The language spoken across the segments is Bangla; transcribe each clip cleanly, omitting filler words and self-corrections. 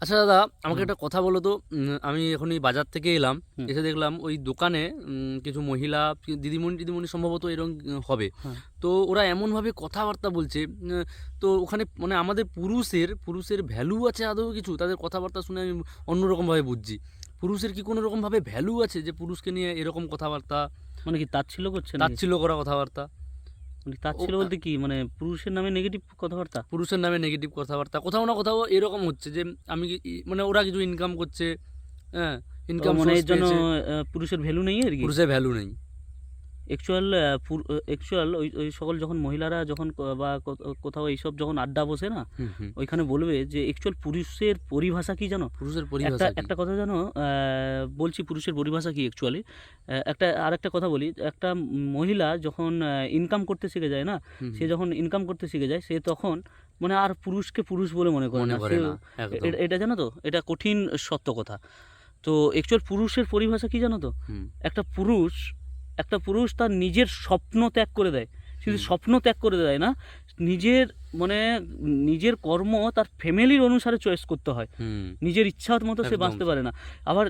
আচ্ছা দাদা, আমাকে হুম, একটা কথা বলো তো। আমি এখনই বাজার থেকে এলাম, হুম, এসে দেখলাম ওই দোকানে কিছু মহিলা দিদিমণি টিদিমণি সম্ভবত এরকম হবে। হ্যাঁ। তো ওরা এমনভাবে কথাবার্তা বলছে, তো ওখানে মানে আমাদের পুরুষের ভ্যালু আছে আদৌ কিছু? তাদের কথাবার্তা শুনে আমি অন্যরকমভাবে বুঝছি। পুরুষের কি কোনো রকমভাবে ভ্যালু আছে যে পুরুষকে নিয়ে এরকম কথাবার্তা, মানে কি তাচ্ছিল্য করছে নাকি? তাচ্ছিল্য করা কথাবার্তা? মানে ও তাচ্ছিল্য বলতে কি, মানে পুরুষের নামে নেগেটিভ কথাবার্তা? পুরুষের নামে নেগেটিভ কথাবার্তা কোথাও না কোথাও এরকম হচ্ছে যে আমি মানে ওরা কিছু ইনকাম করছে, হ্যাঁ, ও ইনকাম মানে সোর্স এর জন্য পেয়েছে, পুরুষের ভ্যালু নেই আর কি। পুরুষের ভ্যালু নেই। অ্যাকচুয়াল ওই ওই সকল যখন মহিলারা যখন বা কোথাও এইসব যখন আড্ডা বসে না, হুম, হুম। ওইখানে বলবে যে অ্যাকচুয়াল পুরুষের পরিভাষা কি জানো? পুরুষের একটা পরিভাষা কি? একটা কথা জানো, বলছি পুরুষের পরিভাষা কি অ্যাকচুয়ালি। আরেকটা কথা বলি, একটা মহিলা যখন ইনকাম করতে শিখে যায় না, হুম, সে হুম। যখন ইনকাম করতে শিখে যায় সে তখন মানে আর পুরুষকে পুরুষ বলে মনে করে মনে না সে। করে না, একদম। এটা জানো তো, এটা কঠিন সত্য কথা। তো অ্যাকচুয়াল পুরুষের পরিভাষা কি জানো তো? হুম, একটা পুরুষ একটা পুরুষ তার নিজের স্বপ্ন ত্যাগ করে দেয়। শুধু হুম, স্বপ্ন ত্যাগ করে দেয় না, নিজের মানে নিজের কর্ম তার ফ্যামিলির অনুসারে চয়েস করতে হয়। হুম, নিজের ইচ্ছা মতো সে একদম বাঁচতে পারে না। আবার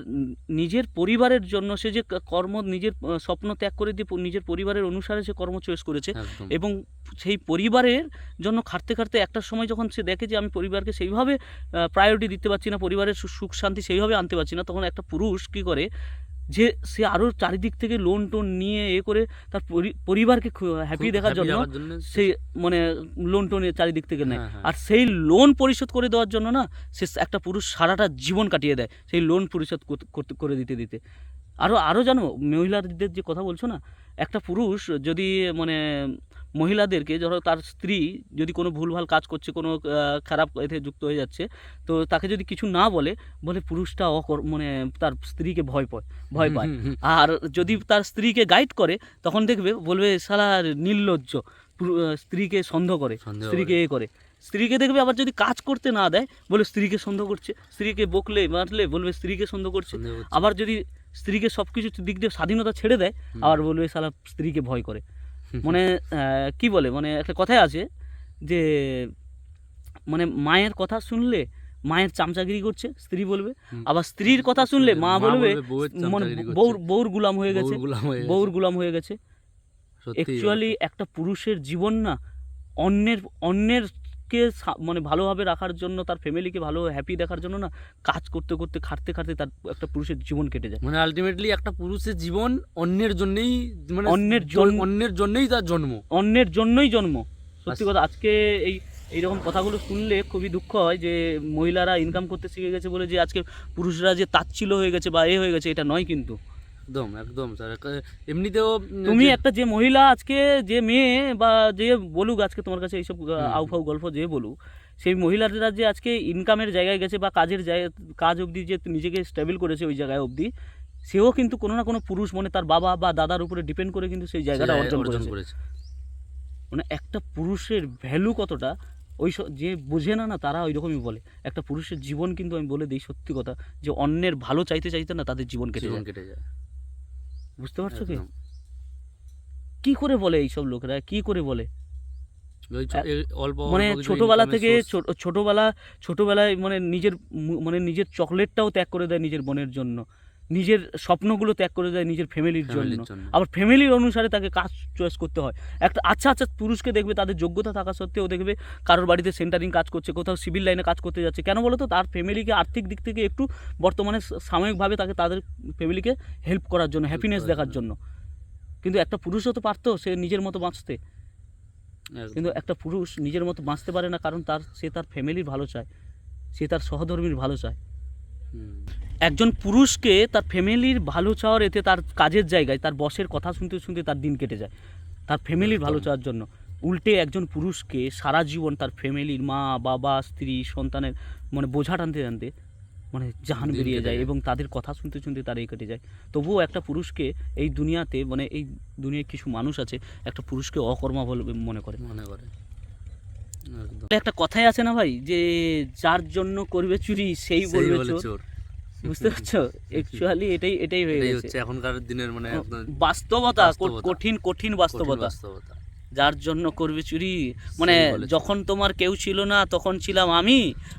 নিজের পরিবারের জন্য সে যে কর্ম নিজের স্বপ্ন ত্যাগ করে দিয়ে নিজের পরিবারের অনুসারে সে কর্ম চয়েস করেছে, একদম। এবং সেই পরিবারের জন্য খাটতে খাটতে একটা সময় যখন সে দেখে যে আমি পরিবারকে সেইভাবে প্রায়োরিটি দিতে পারছি না, পরিবারের সুখ শান্তি সেইভাবে আনতে পারছি না, তখন একটা পুরুষ কী করে, যে সে আরও চারিদিক থেকে লোন টোন নিয়ে করে তার পরিবারকে হ্যাপি খুব দেখার হ্যাপি জন্য রাখার জন্য সেই মানে লোন টোন চারিদিক থেকে নেয়। হ্যাঁ, হ্যাঁ। আর সেই লোন পরিশোধ করে দেওয়ার জন্য না, সে একটা পুরুষ সারাটা জীবন কাটিয়ে দেয় সেই লোন পরিশোধ করে দিতে দিতে। আরও আরও জানো, মহিলাদের যে কথা বলছো না, একটা পুরুষ যদি মানে মহিলাদেরকে, ধরো তার স্ত্রী যদি কোনো ভুলভাল কাজ করছে, কোনো খারাপ এতে যুক্ত হয়ে যাচ্ছে, তো তাকে যদি কিছু না বলে, বলে পুরুষটা মানে তার স্ত্রীকে ভয় হুম, পায়। হুম, হুম। আর যদি তার স্ত্রীকে গাইড করে, তখন দেখবে বলবে শালা নির্লজ্জ, স্ত্রীকে সন্দেহ করে, সন্দেহ করে। স্ত্রীকে করে। স্ত্রীকে দেখবে আবার যদি কাজ করতে না দেয়, বলে স্ত্রীকে সন্দেহ করছে, স্ত্রীকে বকলে মারলে বলবে স্ত্রীকে সন্দেহ করছে। সন্দেহ হচ্ছে। আবার যদি স্ত্রীকে সব কিছু দিক দিয়ে স্বাধীনতা ছেড়ে দেয়, হুম, আবার বলবে শালা স্ত্রীকে ভয় করে। হুম, হুম, মানে কি বলে, মানে একটা কথায় আছে যে মানে মায়ের কথা শুনলে মায়ের চামচাগিরি করছে স্ত্রী বলবে, হুম। আবার স্ত্রীর কথা শুনলে মা মা বলবে বলবে বউয়ের মানে চামচাগিরি করছে। বউর গুলাম হয়ে গেছে, বউর গোলাম হয়ে গেছে। বউর গুলাম হয়ে গেছে। সত্যিই অ্যাকচুয়ালি ব্যাপারটা। একটা পুরুষের জীবন না, অন্যের অন্যের কে মানে ভালোভাবে রাখার জন্য, তার ফ্যামিলিকে ভালো হ্যাপি দেখার জন্য না, কাজ করতে করতে খাটতে খাটতে তার একটা পুরুষের জীবন কেটে যায়। মানে আল্টিমেটলি একটা পুরুষের জীবন অন্যের জন্যেই, মানে অন্যের জন্য অন্যের জন্যই তার জন্ম। অন্যের জন্যই জন্ম। বাস। সত্যি কথা, আজকে এই এইরকম কথাগুলো শুনলে খুবই দুঃখ হয় যে মহিলারা ইনকাম করতে শিখে গেছে বলে যে আজকে পুরুষরা যে তাচ্ছিল্য হয়ে গেছে বা হয়ে গেছে, এটা নয় কিন্তু। একদম, একদম স্যার। এমনিতেও তুমি যে একটা যে মহিলা আজকে, যে মেয়ে বা যে বলুক আজকে তোমার কাছে এইসব হুম, হুম। আউফাউ গল্প যে বলুক, সেই মহিলারা যে আজকে ইনকামের জায়গায় গেছে বা কাজের জায়গায়, কাজ অবধি যে নিজেকে স্টেবল করেছে ওই জায়গায় অবধি, সেও কিন্তু কোনো না কোনো পুরুষ মানে তার বাবা বা দাদার উপরে ডিপেন্ড করে কিন্তু সেই সে জায়গাটা অর্জন অর্জন করেছে। করেছে। মানে একটা পুরুষের ভ্যালু কতটা, ওই যে বোঝে না না তারা ওই রকমই বলে। একটা পুরুষের জীবন কিন্তু আমি বলে দিই সত্যি কথা, যে অন্যের ভালো চাইতে চাইতে না তাদের জীবন কেটে জীবন যায়। কেটে যায়। বুঝতে পারছো কি? একদম। কি করে বলে এইসব লোকেরা, কি করে বলে? ওই এ- অল্প মানে অল্প কিছু ছোটবেলা ইনকামের থেকে সোর্স। ছোটবেলায় মানে নিজের চকলেটটাও ত্যাগ করে দেয় নিজের বোনের জন্য, নিজের স্বপ্নগুলো ত্যাগ করে দেয় নিজের ফ্যামিলির জন্য। ফ্যামিলির জন্য। আবার ফ্যামিলির অনুসারে তাকে কাজ চয়েস করতে হয়। একটা আচ্ছা আচ্ছা পুরুষকে দেখবে, তাদের যোগ্যতা থাকা সত্ত্বেও দেখবে কারোর বাড়িতে সেন্টারিং কাজ করছে, কোথাও সিভিল লাইনে কাজ করতে যাচ্ছে, কেন বলো তো? তার ফ্যামিলিকে আর্থিক দিক থেকে একটু বর্তমানে সাময়িকভাবে তাদের ফ্যামিলিকে হেল্প করার জন্য, হেল্প হ্যাপিনেস করার দেখার জন্য। জন্য। কিন্তু একটা পুরুষও তো পারতো সে নিজের মতো বাঁচতে, কিন্তু একদম। একটা পুরুষ নিজের মতো বাঁচতে পারে না, কারণ সে তার ফ্যামিলির ভালো চায়, সে তার সহধর্মীর ভালো চায়। হুম। একজন পুরুষকে তার ফ্যামিলির ভালো চাওয়ার এতে তার কাজের জায়গায় তার বসের কথা শুনতে শুনতে তার দিন কেটে যায়, তার ফ্যামিলির ভালো একদম। চাওয়ার জন্য। উল্টে একজন পুরুষকে সারা জীবন তার ফ্যামিলির মা বাবা স্ত্রী সন্তানের মানে বোঝা টানতে টানতে মানে জাহান দিন বেরিয়ে কেটে যায়, যায়। এবং তাদের কথা শুনতে শুনতে তার এই কেটে যায়। তবুও একটা পুরুষকে এই দুনিয়াতে, মানে এই দুনিয়ায় কিছু মানুষ আছে একটা পুরুষকে অকর্মা বলে মনে করে। মনে করে। একদম। একটা কথাই আছে না ভাই, যে যার জন্য করবে চুরি সেই সেই বলবে বলে চোর। চোর। বুঝতে পারছো? অ্যাকচুয়ালি এটাই হয়ে এটাই গেছে হচ্ছে এখনকার দিনের মানে একদম বাস্তবতা, বাস্তবতা। কঠিন কঠিন কঠিন বাস্তবতা। বাস্তবতা। যার জন্য করবে চুরি, মানে সেই বলেছে। যখন তোমার কেউ ছিল না তখন ছিলাম আমি,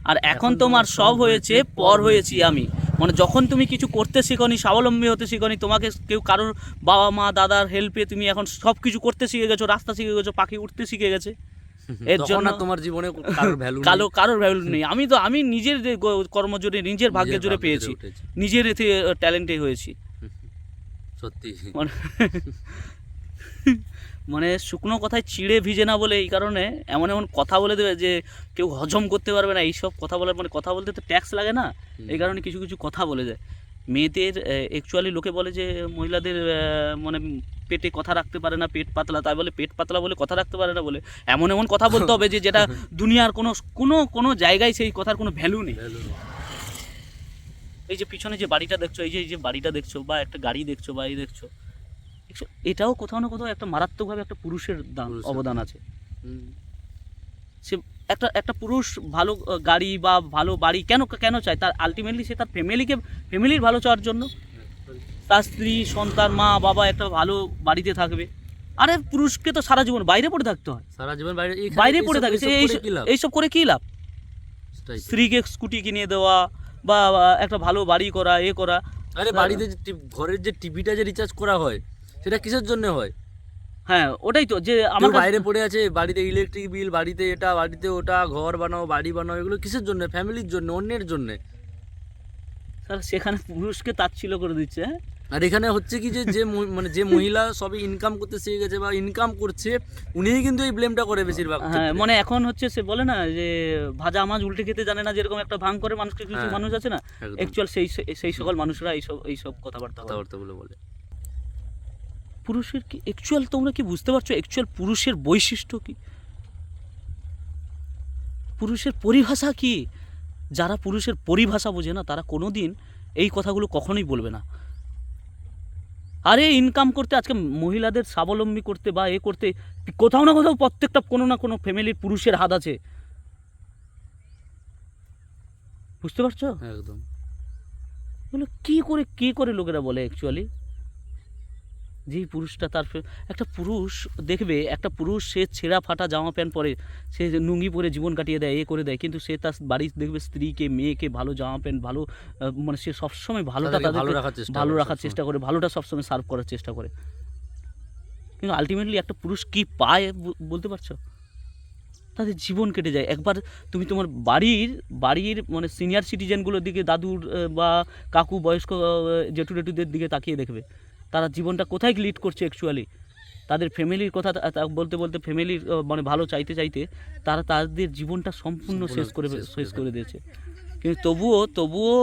আর এখন তোমার সব হয়েছে পর হয়েছি আমি। মানে যখন তুমি কিছু করতে শিখনি, স্বাবলম্বী হতে শিখনি, তোমাকে কেউ কারোর বাবা মা দাদার হেল্পে তুমি এখন সব কিছু করতে শিখে গেছো, রাস্তা শিখে গেছো, পাখি উঠতে শিখে গেছে, এর তখন জন্য আর তোমার জীবনে কারোর ভ্যালু কারোর ভ্যালু নেই। আমি নিজের যে কর্ম জুড়ে, নিজের ভাগ্যে জুড়ে পেয়েছি, নিজের এতে ট্যালেন্টে হয়েছি। সত্যি মানে মানে শুকনো কথায় চিড়ে ভিজে না বলে এই কারণে এমন এমন কথা বলে দেবে যে কেউ হজম করতে পারবে না। এইসব কথা বলার মানে কথা বলতে তো ট্যাক্স লাগে না, এই কারণে কিছু কিছু কথা বলে যায়। মেয়েদের অ্যাকচুয়ালি লোকে বলে যে মহিলাদের মানে পেটে কথা রাখতে পারে না, পেট পাতলা, তাই বলে পেট পাতলা বলে কথা রাখতে পারে না বলে এমন এমন কথা বলতে হবে যে যেটা দুনিয়ার কোনো কোনো কোনো জায়গায় সেই কথার কোনো ভ্যালু নেই। এই যে পিছনে যে বাড়িটা দেখছো, এই যে বাড়িটা দেখছো, বা একটা গাড়ি দেখছো, বা এই দেখছো, এটাও কোথাও না কোথাও একটা মারাত্মকভাবে একটা পুরুষের অবদান আছে। সে একটা একটা পুরুষ ভালো গাড়ি বা ভালো বাড়ি কেন কেন চায়? তার আলটিমেটলি সে তার ফ্যামিলির ভালো চাওয়ার জন্য, তার স্ত্রী সন্তান মা বাবা একটা ভালো বাড়িতে থাকবে। আরে পুরুষকে তো সারা জীবন বাইরে পড়ে থাকতে হয়, সারা জীবন বাইরে বাইরে পড়ে থাকে, সে এইসব করে কী লাভ? স্ত্রীকে স্কুটি কিনে দেওয়া বা একটা ভালো বাড়ি করা, এ করা। আরে বাড়িতে যে ঘরের যে টিভিটা যে রিচার্জ করা হয় সেটা কিসের জন্য হয়? হ্যাঁ ওটাই তো, যে আমার বাইরে পড়ে আছে, বাড়িতে ইলেকট্রিক বিল, বাড়িতে এটা বাড়িতে ওটা, ঘর বানাও বাড়ি বানাও, এগুলো কিসের জন্য? ফ্যামিলির জন্য, অন্যের জন্য। সেখানে পুরুষকে তাচ্ছিল্য করে দিচ্ছে। হ্যাঁ, আর এখানে হচ্ছে কি যে মানে যে মহিলা সবই ইনকাম করতে শিখে গেছে বা ইনকাম করছে, উনিই কিন্তু এই ব্লেমটা করে বেশিরভাগ হ্যাঁ, ক্ষেত্রে। মানে এখন হচ্ছে সে বলে না যে ভাজা মাছ উল্টে খেতে জানে না, যেরকম একটা ভাঙ করে মানুষকে কিছু মানুষ আছে না, একদম। অ্যাকচুয়াল সেই সকল মানুষরা এইসব কথাবার্তাগুলো বলে। পুরুষের কি অ্যাকচুয়াল, তোমরা কি বুঝতে পারছো অ্যাকচুয়াল পুরুষের বৈশিষ্ট্য কি, পুরুষের পরিভাষা কি? যারা পুরুষের পরিভাষা বোঝে না তারা কোনোদিন এই কথাগুলো কখনোই বলবে না। আরে ইনকাম করতে, আজকে মহিলাদের স্বাবলম্বী করতে বা এ করতে কোথাও না কোথাও প্রত্যেকটা কোনো না কোনো ফ্যামিলির পুরুষের হাত আছে, বুঝতে পারছো? একদম। এগুলো কী করে লোকেরা বলে অ্যাকচুয়ালি, যেই পুরুষটা তার একটা পুরুষ দেখবে, একটা পুরুষ সে ছেঁড়া ফাটা জামা প্যান্ট পরে, সে লুঙ্গি পরে জীবন কাটিয়ে দেয়, এ করে দেয়, কিন্তু সে তার বাড়ি দেখবে স্ত্রীকে মেয়েকে ভালো জামা প্যান্ট ভালো, মানে সে সবসময় ভালোটা তাদেরকে ভালো রাখার চেষ্টা করে, ভালোটা সবসময় সার্ভ করার চেষ্টা করে। কিন্তু আলটিমেটলি একটা পুরুষ কি পায় বলতে পারছো? তাদের জীবন কেটে যায়। একবার তুমি তোমার বাড়ির মানে সিনিয়র সিটিজেনগুলোর দিকে, দাদুর বা কাকু বয়স্ক জেঠু জেঠুদের দিকে তাকিয়ে দেখবে তারা জীবনটা কোথায় লিড করছে অ্যাকচুয়ালি। তাদের ফ্যামিলির কথা বলতে বলতে, ফ্যামিলির মানে ভালো চাইতে চাইতে তারা তাদের জীবনটা সম্পূর্ণ শেষ করে দিয়েছে। কিন্তু তবুও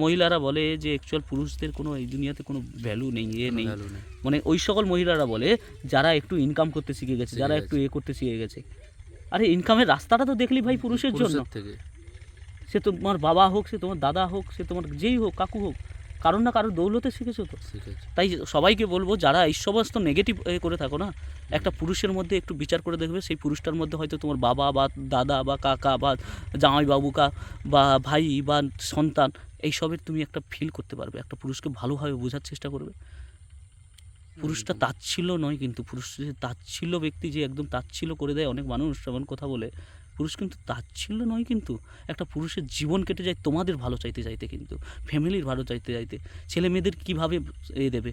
মহিলারা বলে যে অ্যাকচুয়াল পুরুষদের কোনো এই দুনিয়াতে কোনো ভ্যালু নেই, নেই। মানে ওই সকল মহিলারা বলে যারা একটু ইনকাম করতে শিখে গেছে, যারা একটু করতে শিখে গেছে। আরে ইনকামের রাস্তাটা তো দেখলি ভাই পুরুষের জন্য। সে তোমার বাবা হোক, সে তোমার দাদা হোক, সে তোমার যেই হোক, কাকু হোক, কারোর না কারোর দৌলতে শিখেছো তো। তাই সবাইকে বলবো, যারা এই সমস্ত নেগেটিভ করে থাকো না, একটা পুরুষের মধ্যে একটু বিচার করে দেখবে, সেই পুরুষটার মধ্যে হয়তো তোমার বাবা বা দাদা বা কাকা বা জামাইবাবু বা ভাই বা সন্তান, এইসবের তুমি একটা ফিল করতে পারবে। একটা পুরুষকে ভালোভাবে বোঝার চেষ্টা করবে। পুরুষটা তাচ্ছিল্য নয়, কিন্তু পুরুষ তাচ্ছিল্য ব্যক্তি যে একদম তাচ্ছিল্য করে দেয়, অনেক মানুষ এমন কথা বলে, পুরুষ কিন্তু তাচ্ছিল্য নয়। কিন্তু একটা পুরুষের জীবন কেটে যায় তোমাদের ভালো চাইতে চাইতে, কিন্তু ফ্যামিলির ভালো চাইতে চাইতে, ছেলে মেয়েদের কীভাবে দেবে,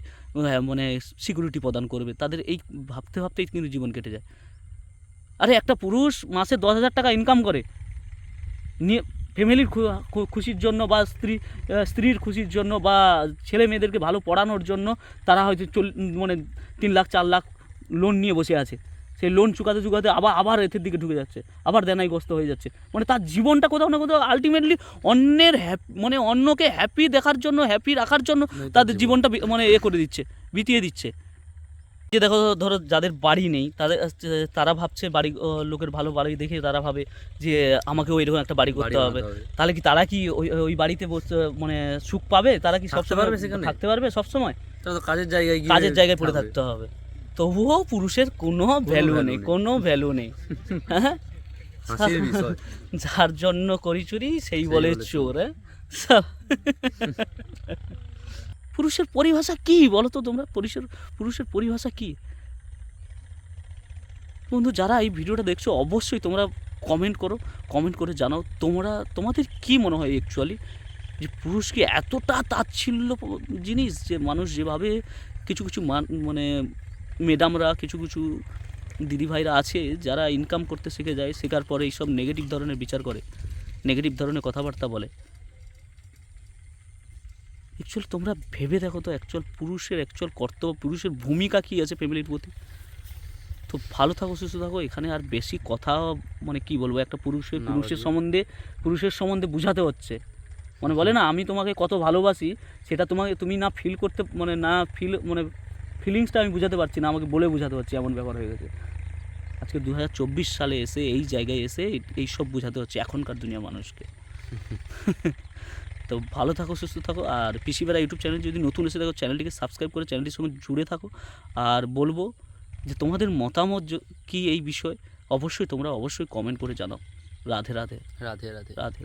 মানে সিকিউরিটি প্রদান করবে, তাদের এই ভাবতেই কিন্তু জীবন কেটে যায়। আরে একটা পুরুষ মাসে 10,000 টাকা ইনকাম করে, নিয়ে ফ্যামিলির খুশির জন্য বা স্ত্রীর খুশির জন্য বা ছেলে মেয়েদেরকে ভালো পড়ানোর জন্য তারা হয়তো 3 লাখ 4 লাখ লোন নিয়ে বসে আছে। সেই লোন চুকাতে আবার এর দিকে ঢুকে যাচ্ছে, আবার দেনাইগ্রস্ত হয়ে যাচ্ছে। মানে তার জীবনটা কোথাও না কোথাও আলটিমেটলি অন্যের মানে অন্যকে হ্যাপি দেখার জন্য, হ্যাপি রাখার জন্য তাদের জীবনটা মানে করে দিচ্ছে, বিতিয়ে দিচ্ছে। যে দেখো, ধরো যাদের বাড়ি নেই তারা ভাবছে বাড়ি, লোকের ভালো বাড়ি দেখে তারা ভাবে যে আমাকেও এরকম একটা বাড়ি করতে হবে। তাহলে কি তারা কি ওই বাড়িতে মানে সুখ পাবে? তারা কি সবসময় থাকতে পারবে? সবসময় কাজের জায়গায় পড়ে থাকতে হবে। তবুও পুরুষের কোনো ভ্যালু নেই, কোনো ভ্যালু নেই। হ্যাঁ, যার জন্য করি চুরি সেই বলে চোর। পুরুষের পরিভাষা কি বলো তো তোমরা? পুরুষের পরিভাষা কি? বন্ধু যারা এই ভিডিওটা দেখছো অবশ্যই তোমরা কমেন্ট করো, কমেন্ট করে জানাও তোমাদের কি মনে হয় অ্যাকচুয়ালি যে পুরুষ কি এতটা তাচ্ছিল্য জিনিস, যে মানুষ যেভাবে কিছু কিছু মানে ম্যাডামরা কিছু কিছু দিদিভাইরা আছে যারা ইনকাম করতে শিখে যায়, শেখার পরে এইসব নেগেটিভ ধরনের বিচার করে, নেগেটিভ ধরনের কথাবার্তা বলে। অ্যাকচুয়ালি তোমরা ভেবে দেখো তো পুরুষের কর্তব্য, পুরুষের ভূমিকা কী আছে ফ্যামিলির প্রতি। তো ভালো থাকো, সুস্থ থাকো। এখানে আর বেশি কথা মানে কি বলবো, একটা পুরুষের পুরুষের সম্বন্ধে বোঝাতে হচ্ছে, মানে বলে না আমি তোমাকে কত ভালোবাসি, সেটা তুমি না ফিল করতে মানে ফিলিংসটা আমি বোঝাতে পারছি না, আমাকে বলে বোঝাতে পারছি, এমন ব্যাপার হয়ে গেছে। আজকে 2024 সালে এসে এই জায়গায় এসে এইসব বোঝাতে হচ্ছে এখনকার দুনিয়ার মানুষকে। তো ভালো থাকো, সুস্থ থাকো। আর পিসিবেড়া ইউটিউব চ্যানেল যদি নতুন এসে থাকো, চ্যানেলটিকে সাবস্ক্রাইব করে চ্যানেলটির সঙ্গে জুড়ে থাকো। আর বলবো যে তোমাদের মতামত কি এই বিষয়ে অবশ্যই তোমরা কমেন্ট করে জানাও। রাধে রাধে। রাধে রাধে। রাধে।